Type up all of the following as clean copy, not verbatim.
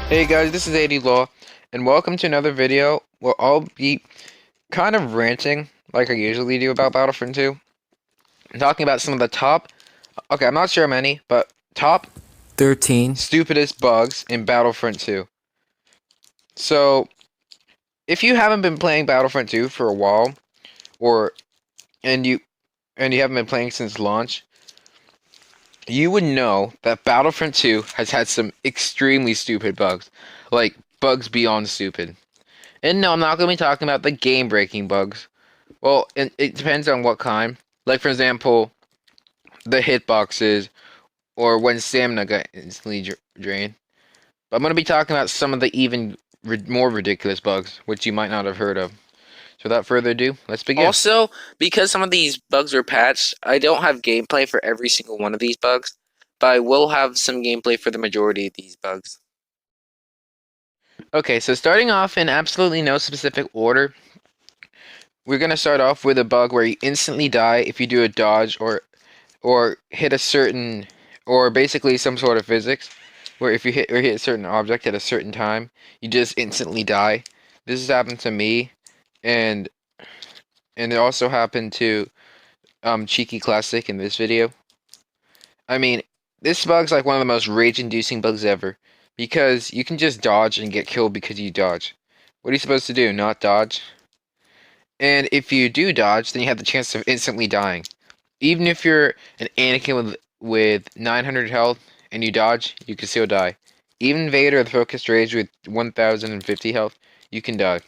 Hey guys, this is AD Law, and welcome to another video where I'll be kind of ranting, like I usually do, about Battlefront 2. I'm talking about some of the top, okay, I'm not sure how many, but top 13 stupidest bugs in Battlefront 2. So, if you haven't been playing Battlefront 2 for a while, and you haven't been playing since launch, you would know that Battlefront 2 has had some extremely stupid bugs. Like, bugs beyond stupid. And no, I'm not going to be talking about the game-breaking bugs. Well, it depends on what kind. Like, for example, the hitboxes, or when stamina got instantly drained. But I'm going to be talking about some of the even more ridiculous bugs, which you might not have heard of. So without further ado, let's begin. Also, because some of these bugs are patched, I don't have gameplay for every single one of these bugs, but I will have some gameplay for the majority of these bugs. Okay, so starting off in absolutely no specific order, we're going to start off with a bug where you instantly die if you do a dodge or hit a certain, or basically some sort of physics, where if you hit a certain object at a certain time, you just instantly die. This has happened to me, and it also happened to Cheeky Classic in this video. I mean, this bug's like one of the most rage-inducing bugs ever, because you can just dodge and get killed because you dodge. What are you supposed to do? Not dodge? And if you do dodge, then you have the chance of instantly dying. Even if you're an Anakin with 900 health and you dodge, you can still die. Even Vader with Focused Rage with 1050 health, you can die.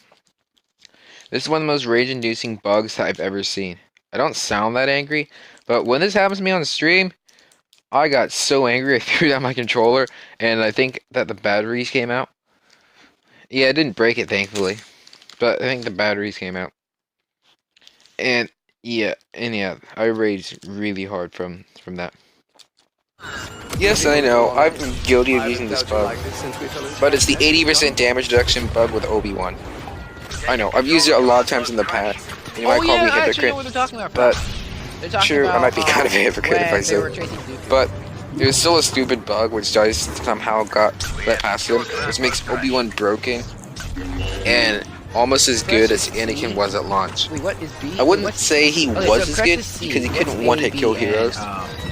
This is one of the most rage-inducing bugs that I've ever seen. I don't sound that angry, but when this happens to me on stream, I got so angry I threw down my controller, and I think that the batteries came out. Yeah, I didn't break it, thankfully, but I think the batteries came out. And yeah, I raged really hard from that. Yes, I know, I've been guilty of using this bug, but it's the 80% damage reduction bug with Obi-Wan. I know, I've used it a lot of times in the past, and you might call me a hypocrite, but true, I might be kind of a hypocrite if I say it. But it was still a stupid bug, which Dice somehow got let past him, which makes Obi-Wan broken, and almost as good as Anakin was at launch. I wouldn't say he was as good, because he couldn't one-hit kill heroes,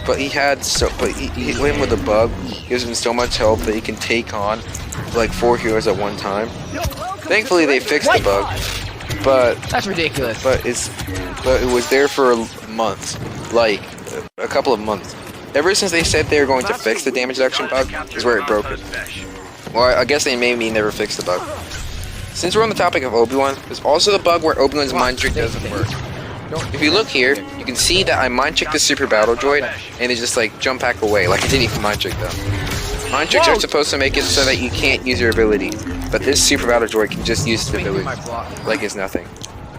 but he had he went with a bug, gives him so much health that he can take on like 4 heroes at one time. Thankfully they fixed the bug, but that's ridiculous. But it was there for months, like a couple of months. Ever since they said they were going to fix the damage reduction bug is where it broke it. Well, I guess they maybe never fixed the bug. Since we're on the topic of Obi-Wan, there's also the bug where Obi-Wan's mind trick doesn't work. If you look here, you can see that I mind tricked the super battle droid, and they just like jump back away, like I didn't even mind trick them. Mind tricks are supposed to make it so that you can't use your ability, but this super battle droid can just use the ability, like it's nothing.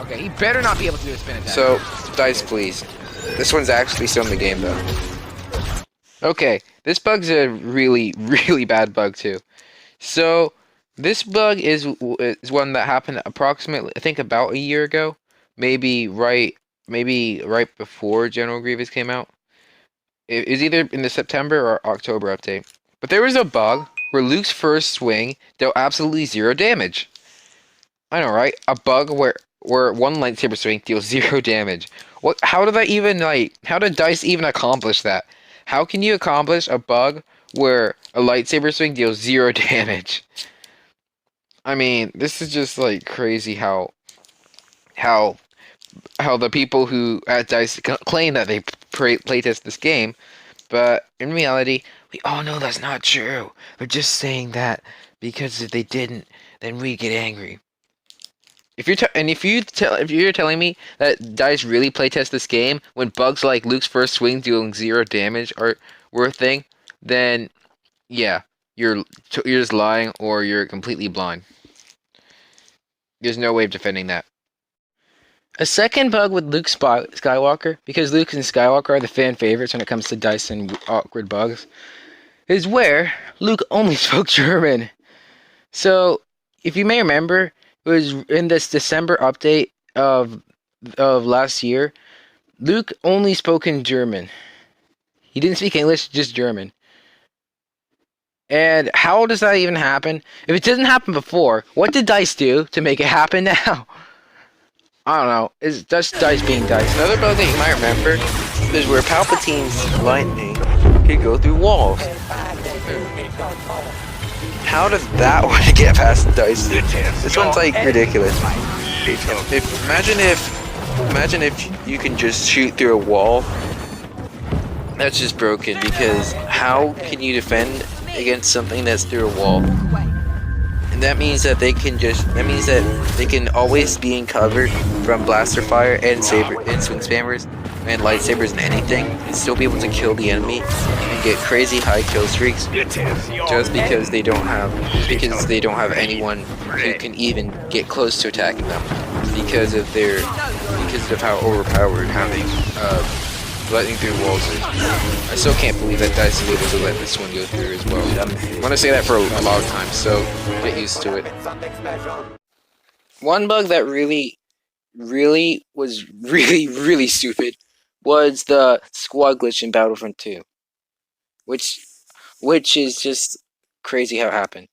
Okay, he better not be able to do a spin attack. So, Dice, please. This one's actually still in the game, though. Okay, this bug's a really, really bad bug, too. So, this bug is one that happened approximately, I think, about a year ago. Maybe right before General Grievous came out. It was either in the September or October update. But there was a bug where Luke's first swing dealt absolutely 0 damage. I know, right? A bug where one lightsaber swing deals 0 damage. What? How did how did Dice even accomplish that? How can you accomplish a bug where a lightsaber swing deals 0 damage? I mean, this is just like crazy how the people who at Dice claim that they playtest this game, but in reality, we all know that's not true. They're just saying that because if they didn't, then we get angry. If you're telling me that Dice really playtest this game when bugs like Luke's first swing dealing 0 damage were a thing, then yeah, you're just lying or you're completely blind. There's no way of defending that. A second bug with Luke Skywalker, because Luke and Skywalker are the fan favorites when it comes to Dice and awkward bugs, is where Luke only spoke German. So, if you may remember, it was in this December update of last year, Luke only spoke in German. He didn't speak English, just German. And how does that even happen? If it didn't happen before, what did DICE do to make it happen now? I don't know. It's just DICE being DICE. Another bug that you might remember is where Palpatine's lightning could go through walls. How did that one get past DICE? This one's like ridiculous. Imagine if you can just shoot through a wall. That's just broken, because how can you defend against something that's through a wall? And that means that they can always be in cover from blaster fire and swing spammers and lightsabers and anything, and still be able to kill the enemy and get crazy high kill streaks just because they don't have anyone who can even get close to attacking them because of how overpowered having lightning through walls is. I still can't believe that DICE is able to let this one go through as well. I'm gonna say that for a lot of times, so get used to it. One bug that really was really stupid was the squad glitch in Battlefront 2, which is just crazy how it happened.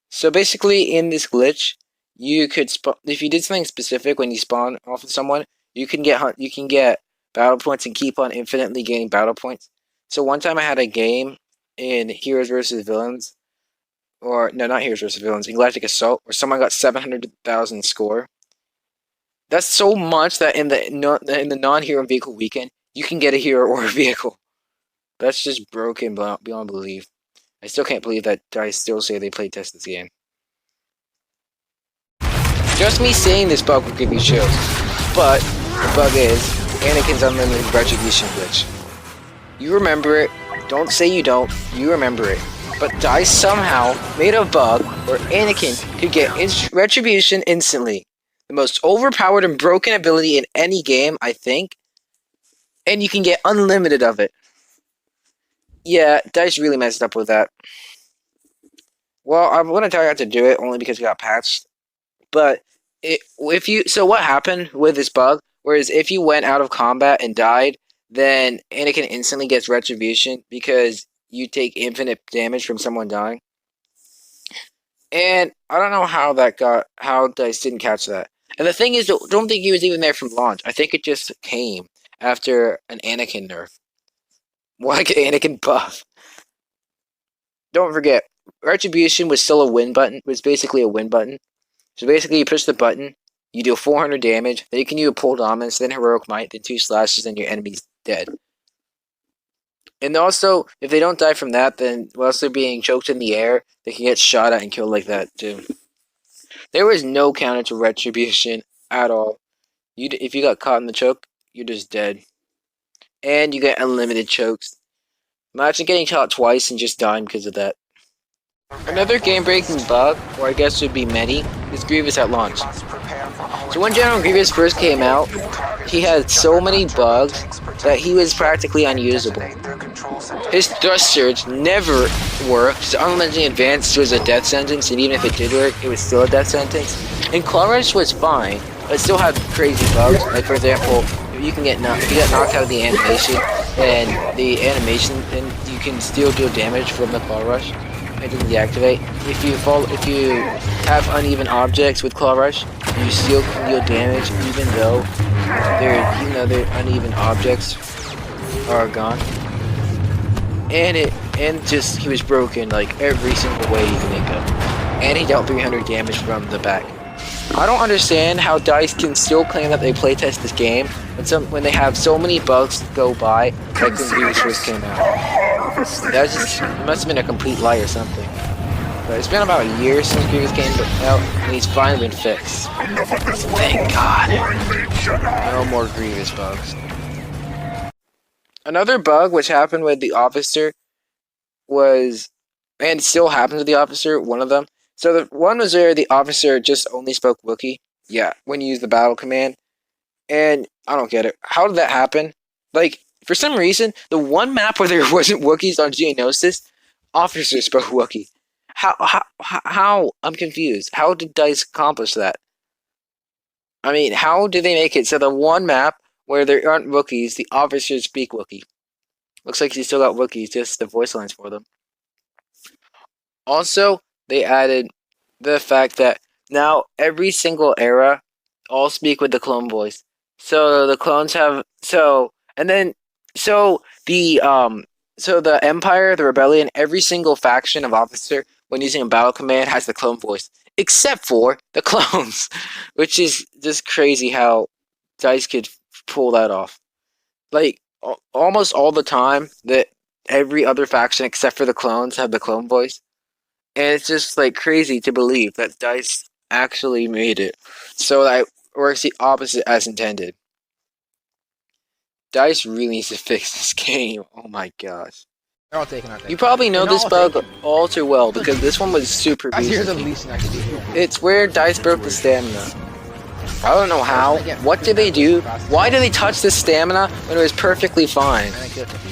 So basically, in this glitch, you could if you did something specific when you spawn off of someone, you can get battle points and keep on infinitely gaining battle points. So one time I had a game in Heroes vs Villains, or no, not Heroes vs Villains, in Galactic Assault, where someone got 700,000 score. That's so much that in the non-hero vehicle weekend, you can get a hero or a vehicle. That's just broken beyond belief. I still can't believe that DICE still say they play test this game. Just me saying this bug will give you chills, but the bug is Anakin's unlimited retribution glitch. You remember it. Don't say you don't. You remember it. But DICE somehow made a bug where Anakin could get retribution instantly. The most overpowered and broken ability in any game, I think. And you can get unlimited of it. Yeah, DICE really messed up with that. Well, I'm going to tell you how to do it only because it got patched. But so what happened with this bug? Whereas if you went out of combat and died, then Anakin instantly gets retribution because you take infinite damage from someone dying. And I don't know how DICE didn't catch that. And the thing is, don't think he was even there from launch. I think it just came after an Anakin nerf. Like an Anakin buff. Don't forget, retribution was still a win button. It was basically a win button. So basically, you push the button, you deal 400 damage, then you can do a pull dominance, then heroic might, then 2 slashes, then your enemy's dead. And also, if they don't die from that, then whilst they're being choked in the air, they can get shot at and killed like that too. There was no counter to retribution at all. If you got caught in the choke, you're just dead. And you get unlimited chokes. Imagine getting shot twice and just dying because of that. Another game-breaking bug, or I guess it would be many, is Grievous at launch. So when General Grievous first came out, he had so many bugs that he was practically unusable. His thrust surge never worked, his unlimited advance was a death sentence, and even if it did work, it was still a death sentence. And Claw Rush was fine, but it still had crazy bugs, like for example, if you get knocked out of the animation, then then you can still deal damage from the Claw Rush. It doesn't deactivate. If you have uneven objects with Claw Rush, you still can deal damage even though their uneven objects are gone. And he was broken like every single way you can think of. And he dealt 300 damage from the back. I don't understand how DICE can still claim that they playtest this game when they have so many bugs to go by, like when Grievous first came out. It must have been a complete lie or something. But it's been about a year since Grievous came out, and he's finally been fixed. Thank God. No more Grievous bugs. Another bug which happened with the officer was, and still happens with the officer, one of them. So the one was where the officer just only spoke Wookiee. Yeah, when you use the battle command. And I don't get it. How did that happen? Like, for some reason, the one map where there wasn't Wookiees on Geonosis, officer spoke Wookiee. How? I'm confused. How did DICE accomplish that? I mean, how did they make it so the one map where there aren't Wookiees, the officers speak Wookiee. Looks like he still got Wookiees, just the voice lines for them. Also, they added the fact that now every single era all speak with the clone voice. So the clones have so the Empire, the Rebellion, every single faction of officer when using a battle command has the clone voice, except for the clones, which is just crazy how DICE could pull that off. Like almost all the time that every other faction except for the clones have the clone voice. And it's just like crazy to believe that DICE actually made it so that it works the opposite as intended. DICE really needs to fix this game. Oh my gosh. They're all taken out. You probably know this bug all too well because this one was super Here's the easy. least I can do. It's where DICE broke the stamina. I don't know how. What did they do? Why did they touch the stamina when it was perfectly fine?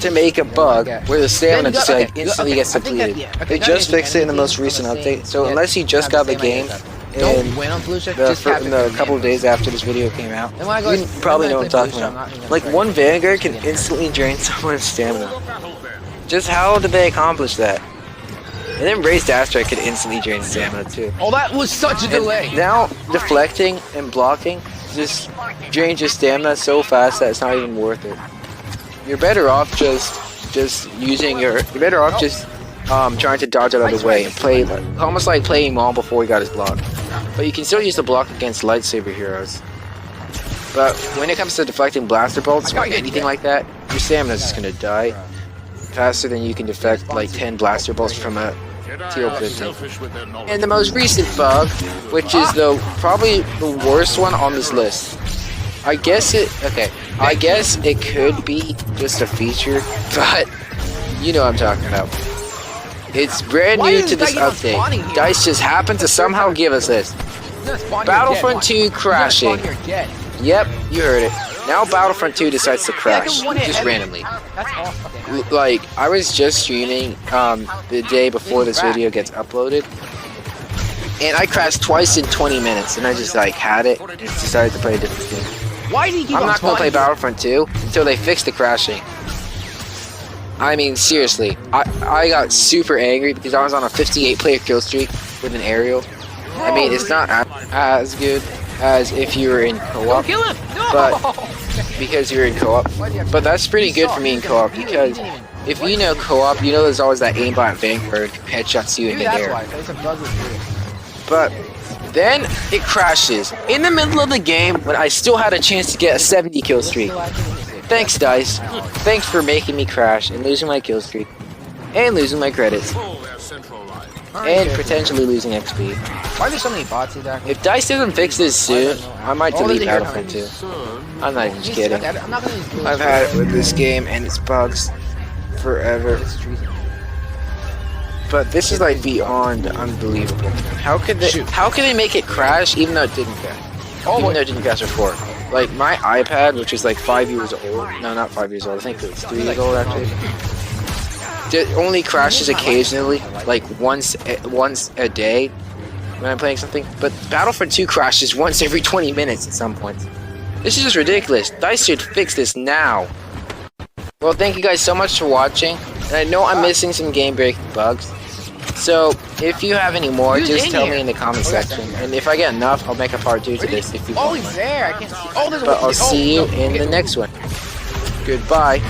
To make a bug where the stamina just like instantly gets depleted. They just fixed it in the most recent update, so unless you just got the game in the couple of days after this video came out, you probably know what I'm talking about. Like one Vanguard can instantly drain someone's stamina. Just how did they accomplish that? And then Raised Asteroid could instantly drain stamina too. Oh, that was such a delay. And now deflecting and blocking just drains your stamina so fast that it's not even worth it. You're better off just using your. You're better off just trying to dodge out of the way and play almost like playing Maul before he got his block. But you can still use the block against lightsaber heroes. But when it comes to deflecting blaster bolts or anything like that, your stamina's just gonna die faster than you can deflect like 10 blaster bolts from a TL-15. And the most recent bug, which is probably the worst one on this list. I guess it could be just a feature, but you know what I'm talking about. It's brand new to this update. DICE just happened to somehow give us this. Battlefront 2 crashing. Yep, you heard it. Now Battlefront 2 decides to crash, just randomly. Like, I was just streaming the day before this video gets uploaded, and I crashed twice in 20 minutes, and I just like had it, and decided to play a different game. I'm not going to play Battlefront 2 until they fix the crashing. I mean, seriously, I got super angry because I was on a 58 player kill streak with an aerial. I mean, it's not as good as if you were in co-op, but because you're in co-op. But that's pretty good for me in co-op because if you know co-op, you know there's always that aimbot Vanguard headshots you in midair. But then it crashes in the middle of the game when I still had a chance to get a 70 kill streak. Thanks, DICE. Thanks for making me crash and losing my kill streak and losing my credits. And potentially losing XP. Why are there so many bots exactly? If DICE doesn't fix this soon, I might delete Battlefront 2. I'm not even kidding. I've had it with this game and its bugs forever. But this is like beyond unbelievable. How could they make it crash even though it didn't crash? Even though it didn't crash before. Like my iPad, which is like 5 years old. No, not 5 years old. I think it's 3 years old actually. It only crashes occasionally, like once a day when I'm playing something. But Battlefront 2 crashes once every 20 minutes at some point. This is just ridiculous. DICE should fix this now. Well, thank you guys so much for watching. And I know I'm missing some game-breaking bugs. So, if you have any more, just tell me in the comment section. And if I get enough, I'll make a part 2 to this if you want. Oh, he's there. I can't see. Oh, there's but I'll see you in the next one. Goodbye.